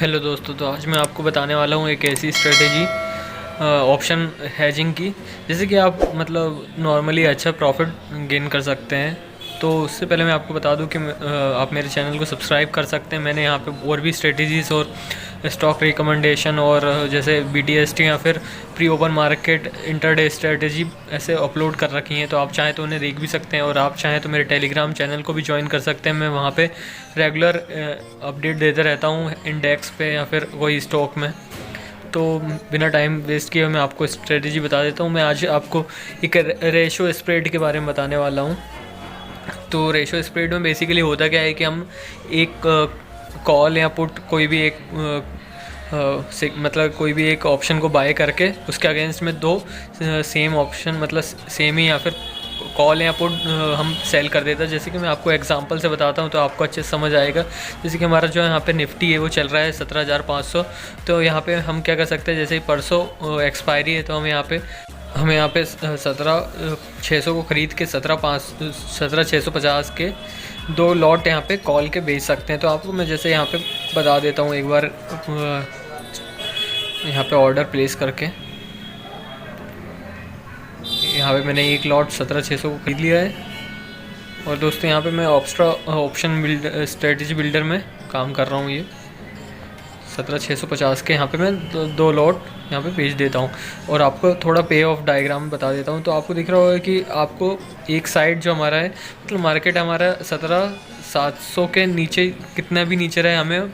Hello दोस्तों, तो आज मैं आपको बताने वाला हूँ एक ऐसी स्ट्रेटेजी ऑप्शन हेजिंग की, जैसे कि आप मतलब नॉर्मली अच्छा प्रॉफिट गेन कर सकते हैं। तो उससे पहले मैं आपको बता दूं कि आप मेरे चैनल को सब्सक्राइब कर सकते हैं। मैंने यहाँ पे और भी स्ट्रेटेजीज़ और स्टॉक रिकमेंडेशन और जैसे BTST या फिर pre open market intraday strategy ऐसे अपलोड कर रखी हैं, तो आप चाहें तो उन्हें देख भी सकते हैं। और आप चाहें तो मेरे टेलीग्राम चैनल को भी ज्वाइन कर सकते हैं। मैं वहाँ पे रेगुलर अपडेट देते रहता हूँ इंडेक्स पे या फिर कोई स्टॉक में। तो बिना टाइम वेस्ट किए मैं आपको स्ट्रेटेजी बता देता हूँ। मैं आज आपको एक रेशो स्प्रेड के बारे में बताने वाला हूँ। तो रेशो स्प्रेड में बेसिकली होता क्या है कि हम एक कॉल या पुट कोई भी एक मतलब कोई भी एक ऑप्शन को बाय करके उसके अगेंस्ट में दो सेम ऑप्शन मतलब सेम ही या फिर कॉल या पुट हम सेल कर देते हैं। जैसे कि मैं आपको एग्जांपल से बताता हूँ तो आपको अच्छे से समझ आएगा। जैसे कि हमारा जो यहाँ पे निफ्टी है वो चल रहा है 17,500। तो यहाँ पे हम क्या कर सकते हैं, जैसे ही परसों एक्सपायरी है तो हम यहाँ पे 17,600 को ख़रीद के 17,650 के दो लॉट यहाँ पे कॉल के बेच सकते हैं। तो आपको मैं जैसे यहाँ पे बता देता हूँ एक बार यहाँ पे ऑर्डर प्लेस करके। यहाँ पे मैंने एक लॉट 17,600 को खरीद लिया है। और दोस्तों यहाँ पे मैं ऑप्शन बिल्डर स्ट्रेटजी बिल्डर में काम कर रहा हूँ। ये 17,650 के यहाँ पे मैं दो लॉट यहाँ पे भेज देता हूँ। और आपको थोड़ा पे ऑफ डायग्राम बता देता हूँ। तो आपको दिख रहा होगा कि आपको एक साइड जो हमारा है मतलब मार्केट हमारा 17,700 के नीचे कितना भी नीचे रहे हमें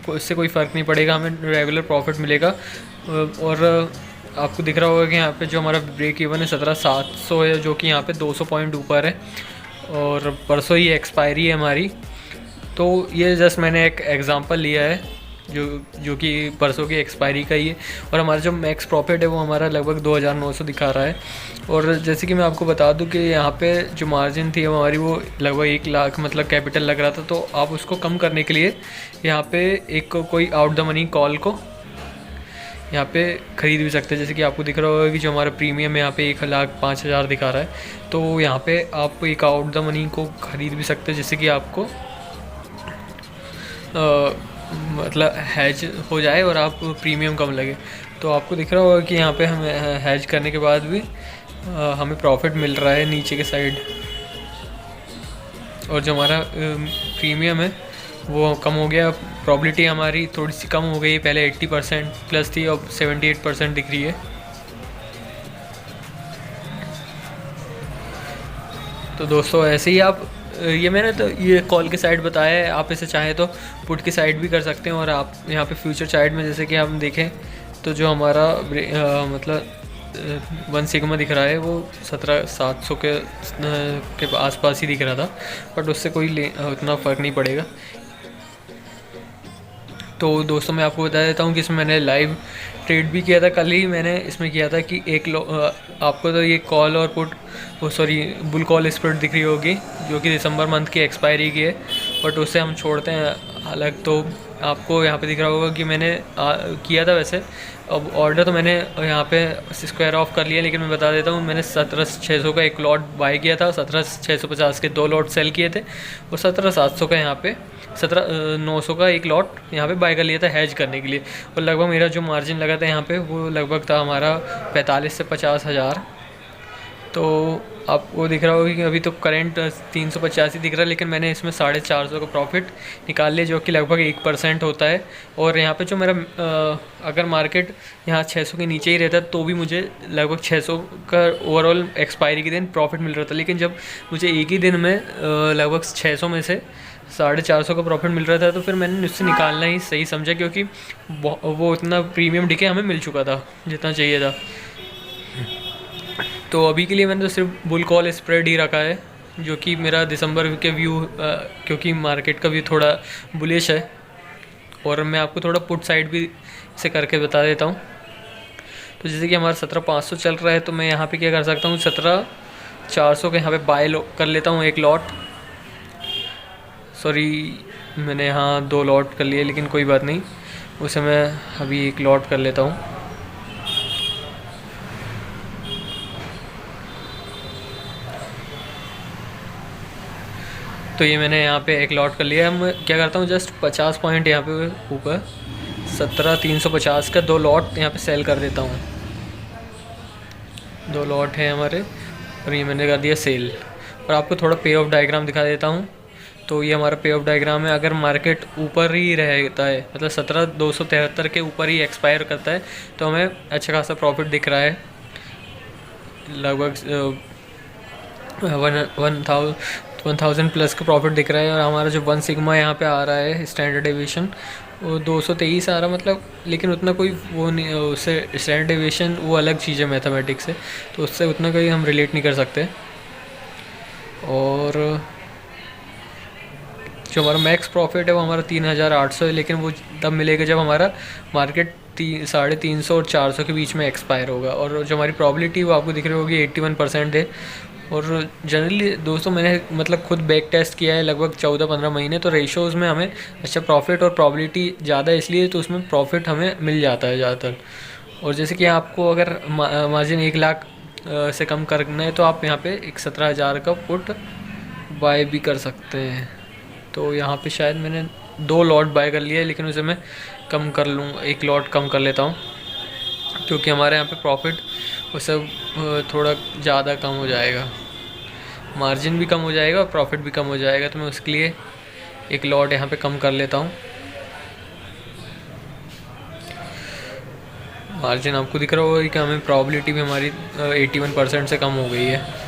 इससे कोई फ़र्क नहीं पड़ेगा, हमें रेगुलर प्रॉफिट मिलेगा। और आपको दिख रहा होगा कि यहाँ पे जो हमारा ब्रेक इवन है 17,700 है, जो कि यहाँ पे 200 पॉइंट ऊपर है। और परसों ही एक्सपायरी है हमारी। तो ये जस्ट मैंने एक एग्ज़ाम्पल लिया है जो कि परसों की एक्सपायरी का ही है। और हमारा जो मैक्स प्रॉफिट है वो हमारा लगभग 2,900 दिखा रहा है। और जैसे कि मैं आपको बता दूं कि यहाँ पे जो मार्जिन थी हमारी वो लगभग 1 लाख मतलब कैपिटल लग रहा था। तो आप उसको कम करने के लिए यहाँ पे एक कोई आउट द मनी कॉल को यहाँ पे ख़रीद भी सकते हैं। जैसे कि आपको दिख रहा होगा कि जो हमारा प्रीमियम यहाँ पे 1,05,000 दिखा रहा है। तो यहाँ पे आप एक आउट द मनी को ख़रीद भी सकते हैं, जिससे कि आपको मतलब हैज हो जाए और आप प्रीमियम कम लगे। तो आपको दिख रहा होगा कि यहाँ पे हमें हैज करने के बाद भी हमें प्रॉफिट मिल रहा है नीचे के साइड। और जो हमारा प्रीमियम है वो कम हो गया, प्रॉबिलिटी हमारी थोड़ी सी कम हो गई। पहले 80% प्लस थी, अब 78% दिख रही है। तो दोस्तों ऐसे ही आप ये मैंने तो ये कॉल की साइड बताया है, आप इसे चाहें तो पुट की साइड भी कर सकते हैं। और आप यहाँ पे फ्यूचर साइड में जैसे कि हम देखें तो जो हमारा मतलब 1 सिग्मा दिख रहा है वो 17,700 के आसपास ही दिख रहा था, बट उससे कोई उतना फ़र्क नहीं पड़ेगा। तो दोस्तों मैं आपको बता देता हूँ कि इसमें मैंने लाइव ट्रेड भी किया था। कल ही मैंने इसमें किया था कि आपको तो ये कॉल और पुट बुल कॉल स्प्रेड दिख रही होगी जो कि दिसंबर मंथ की एक्सपायरी की है, बट उससे हम छोड़ते हैं अलग। तो आपको यहाँ पे दिख रहा होगा कि मैंने किया था वैसे। अब ऑर्डर तो मैंने यहाँ पे स्क्वायर ऑफ कर लिया, लेकिन मैं बता देता हूँ मैंने 17,600 का एक लॉट बाय किया था, 17,650 के दो लॉट सेल किए थे, और 17,700 का यहाँ पे 17,900 का एक लॉट यहाँ पे बाय कर लिया था हैज करने के लिए। और लगभग मेरा जो मार्जिन लगा था यहाँ पे वो लगभग था हमारा 45 से 50,000। तो आपको दिख रहा होगा कि अभी तो करंट 385 दिख रहा है, लेकिन मैंने इसमें 450 का प्रॉफिट निकाल लिया, जो कि लगभग 1% होता है। और यहाँ पे जो मेरा अगर मार्केट यहाँ 600 के नीचे ही रहता तो भी मुझे लगभग 600 का ओवरऑल एक्सपायरी के दिन प्रॉफिट मिल रहा था। लेकिन जब मुझे एक ही दिन में लगभग 600 में से 450 का प्रॉफिट मिल रहा था, तो फिर मैंने उससे निकालना ही सही समझा, क्योंकि वो उतना प्रीमियम डिके हमें मिल चुका था जितना चाहिए था। तो अभी के लिए मैंने तो सिर्फ बुल कॉल स्प्रेड ही रखा है, जो कि मेरा दिसंबर के व्यू क्योंकि मार्केट का व्यू थोड़ा बुलिश है। और मैं आपको थोड़ा पुट साइड भी इसे करके बता देता हूँ। तो जैसे कि हमारा 17,500 चल रहा है, तो मैं यहाँ पे क्या कर सकता हूँ, 17,400 के यहाँ पे बाय कर लेता हूँ एक लॉट। मैंने यहाँ 2 लॉट कर लिए, लेकिन कोई बात नहीं, उसे मैं अभी एक लॉट कर लेता हूँ। तो ये मैंने यहाँ पे एक लॉट कर लिया। हम क्या करता हूँ, जस्ट 50 पॉइंट यहाँ पे ऊपर 17,350 का 2 लॉट यहाँ पे सेल कर देता हूँ। 2 लॉट हैं हमारे और ये मैंने कर दिया सेल। और आपको थोड़ा पे ऑफ डायग्राम दिखा देता हूँ। तो ये हमारा पे ऑफ डायग्राम है। अगर मार्केट ऊपर ही रहता है, मतलब 17,273 के ऊपर ही एक्सपायर करता है, तो हमें अच्छा खासा प्रॉफिट दिख रहा है। लगभग 1,000 प्लस का प्रॉफिट दिख रहा है। और हमारा जो 1 सिग्मा यहाँ पे आ रहा है स्टैंडर्ड डेविएशन, वो 223 आ रहा, मतलब लेकिन उतना कोई वो नहीं, उससे स्टैंडर्ड डेविएशन वो अलग चीज़ है मैथमेटिक्स से, तो उससे उतना कोई हम रिलेट नहीं कर सकते। और जो हमारा मैक्स प्रॉफिट है वो हमारा 3,800 है, लेकिन वो तब मिलेगा जब हमारा मार्केट 350 और 400 के बीच में एक्सपायर होगा। और जो हमारी प्रॉबिलिटी वो आपको दिख रही होगी 81% है। और जनरली दोस्तों मैंने मतलब खुद बैक टेस्ट किया है लगभग 14-15 महीने, तो रेशोज़ में हमें अच्छा प्रॉफिट और प्रॉबिलिटी ज़्यादा इसलिए तो उसमें प्रॉफिट हमें मिल जाता है ज़्यादातर। और जैसे कि आपको अगर मार्जिन 1 लाख से कम करना है तो आप यहाँ पे एक 17,000 का पुट बाय भी कर सकते हैं। तो यहाँ पे शायद मैंने 2 लॉट बाय कर लिया है, लेकिन उसे मैं कम कर लूँ, 1 लॉट कम कर लेता हूँ, क्योंकि हमारे यहाँ पे प्रॉफिट वो सब थोड़ा ज़्यादा कम हो जाएगा, मार्जिन भी कम हो जाएगा और प्रॉफिट भी कम हो जाएगा। तो मैं उसके लिए 1 लॉट यहाँ पे कम कर लेता हूँ। मार्जिन आपको दिख रहा होगा कि हमें प्रॉबिलिटी भी हमारी 81% से कम हो गई है।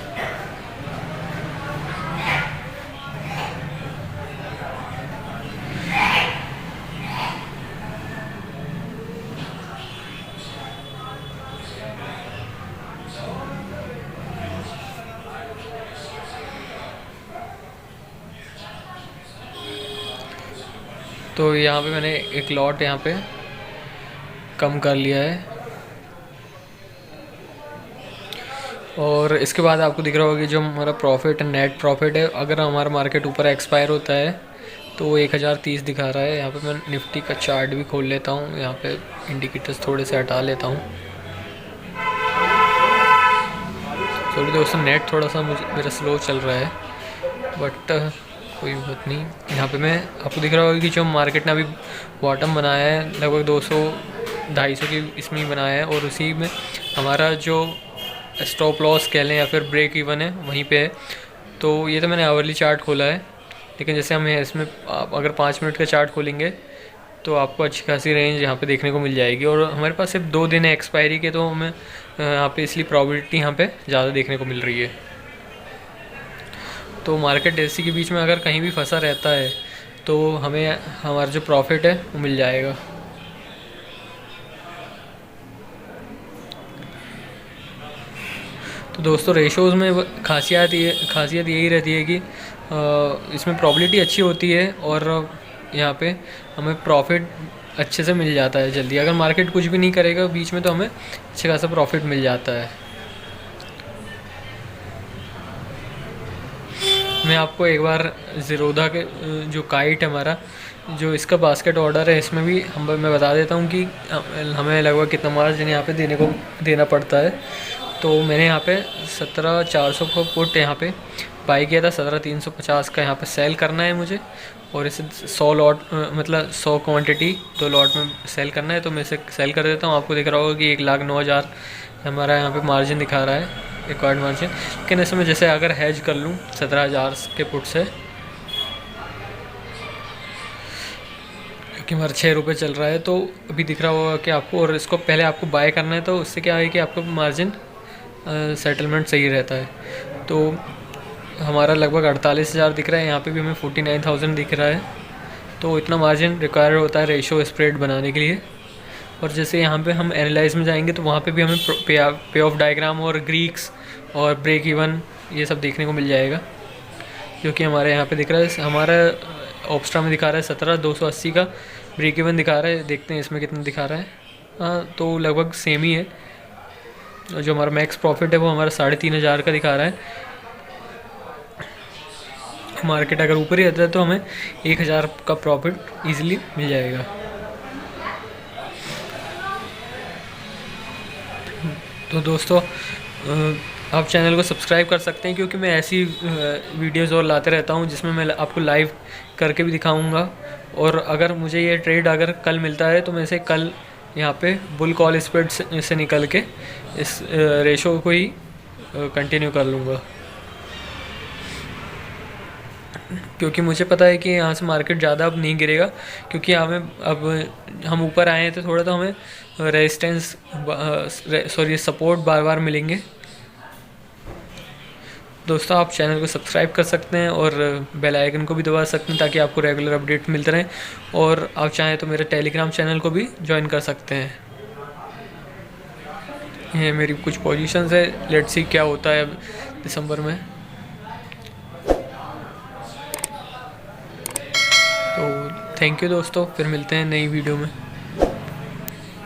तो यहाँ पे मैंने 1 लॉट यहाँ पे कम कर लिया है। और इसके बाद आपको दिख रहा होगा कि जो हमारा प्रॉफिट नेट प्रॉफिट है, अगर हमारा मार्केट ऊपर एक्सपायर होता है तो वो 1030 दिखा रहा है। यहाँ पे मैं निफ्टी का चार्ट भी खोल लेता हूँ, यहाँ पे इंडिकेटर्स थोड़े से हटा लेता हूँ। सॉरी दोस्तों, नेट थोड़ा सा मेरा स्लो चल रहा है, बट कोई बात नहीं। यहाँ पे मैं आपको दिख रहा होगा कि जो मार्केट ने अभी बॉटम बनाया है लगभग 200-250 की इसमें ही बनाया है, और उसी में हमारा जो स्टॉप लॉस कह लें या फिर ब्रेक इवन है वहीं पे है। तो ये तो मैंने आवरली चार्ट खोला है, लेकिन जैसे हमें इसमें आप अगर 5 मिनट का चार्ट खोलेंगे तो आपको अच्छी खासी रेंज यहाँ पे देखने को मिल जाएगी। और हमारे पास सिर्फ 2 दिन है एक्सपायरी के, तो हमें यहाँ पे इसलिए प्रॉबिलिटी यहाँ पे ज़्यादा देखने को मिल रही है। तो मार्केट ऐसी के बीच में अगर कहीं भी फंसा रहता है तो हमें हमारा जो प्रॉफिट है वो मिल जाएगा। तो दोस्तों रेशोज़ में खासियत यही रहती है कि इसमें प्रॉबिलिटी अच्छी होती है और यहाँ पे हमें प्रॉफिट अच्छे से मिल जाता है जल्दी। अगर मार्केट कुछ भी नहीं करेगा बीच में तो हमें अच्छा खासा प्रॉफिट मिल जाता है। मैं आपको एक बार ज़ीरोधा के जो काइट है हमारा, जो इसका बास्केट ऑर्डर है, इसमें भी मैं बता देता हूँ कि हमें लगभग कितना मार्जिन यहाँ पे देना पड़ता है। तो मैंने यहाँ पे 17,400 को पुट यहाँ पे बाई किया था, 17,350 का यहाँ पे सेल करना है मुझे, और इसे 100 लॉट मतलब 100 क्वांटिटी 2 लॉट में सेल करना है। तो मैं इसे सेल कर देता हूँ। आपको दिख रहा होगा कि 1,09,000 हमारा यहाँ पे मार्जिन दिखा रहा है, रिक्वायर्ड मार्जिन। लेकिन इसमें जैसे अगर हैज कर लूँ 17,000 के पुट से, क्योंकि हमारा 6 रुपये चल रहा है, तो अभी दिख रहा होगा कि आपको, और इसको पहले आपको बाय करना है, तो उससे क्या है कि आपका मार्जिन सेटलमेंट सही रहता है। तो हमारा लगभग 48,000 दिख रहा है, यहाँ पे भी हमें 49,000 दिख रहा है। तो इतना मार्जिन रिक्वायर होता है रेशो स्प्रेड बनाने के लिए। और जैसे यहाँ पे हम एनालाइज में जाएंगे तो वहाँ पे भी हमें पे ऑफ डायग्राम और ग्रीक्स और ब्रेक इवन ये सब देखने को मिल जाएगा, जो कि हमारे यहाँ पे दिख रहा है। हमारा ऑप्स्ट्रा में दिखा रहा है 17,280 का ब्रेक इवन दिखा रहा है। देखते हैं इसमें कितना दिखा रहा है। हाँ, तो लगभग सेम ही है। और जो हमारा मैक्स प्रॉफिट है वो हमारा 3,500 का दिखा रहा है। मार्केट अगर ऊपर ही रहता है तो हमें 1,000 का प्रॉफिट ईजिली मिल जाएगा। तो दोस्तों आप चैनल को सब्सक्राइब कर सकते हैं, क्योंकि मैं ऐसी वीडियोज़ और लाते रहता हूँ जिसमें मैं आपको लाइव करके भी दिखाऊंगा और अगर मुझे ये ट्रेड अगर कल मिलता है तो मैं इसे कल यहाँ पे बुल कॉल स्प्रेड से निकल के इस रेशो को ही कंटिन्यू कर लूँगा, क्योंकि मुझे पता है कि यहाँ से मार्केट ज़्यादा अब नहीं गिरेगा, क्योंकि हमें अब हम ऊपर आए हैं तो थोड़ा तो हमें रेजिस्टेंस सपोर्ट बार बार मिलेंगे। दोस्तों आप चैनल को सब्सक्राइब कर सकते हैं और बेल आइकन को भी दबा सकते हैं ताकि आपको रेगुलर अपडेट मिलते रहें, और आप चाहें तो मेरे टेलीग्राम चैनल को भी ज्वाइन कर सकते हैं। ये मेरी कुछ पोजीशंस है, लेट्स सी क्या होता है अब दिसंबर में। तो थैंक यू दोस्तों, फिर मिलते हैं नई वीडियो में।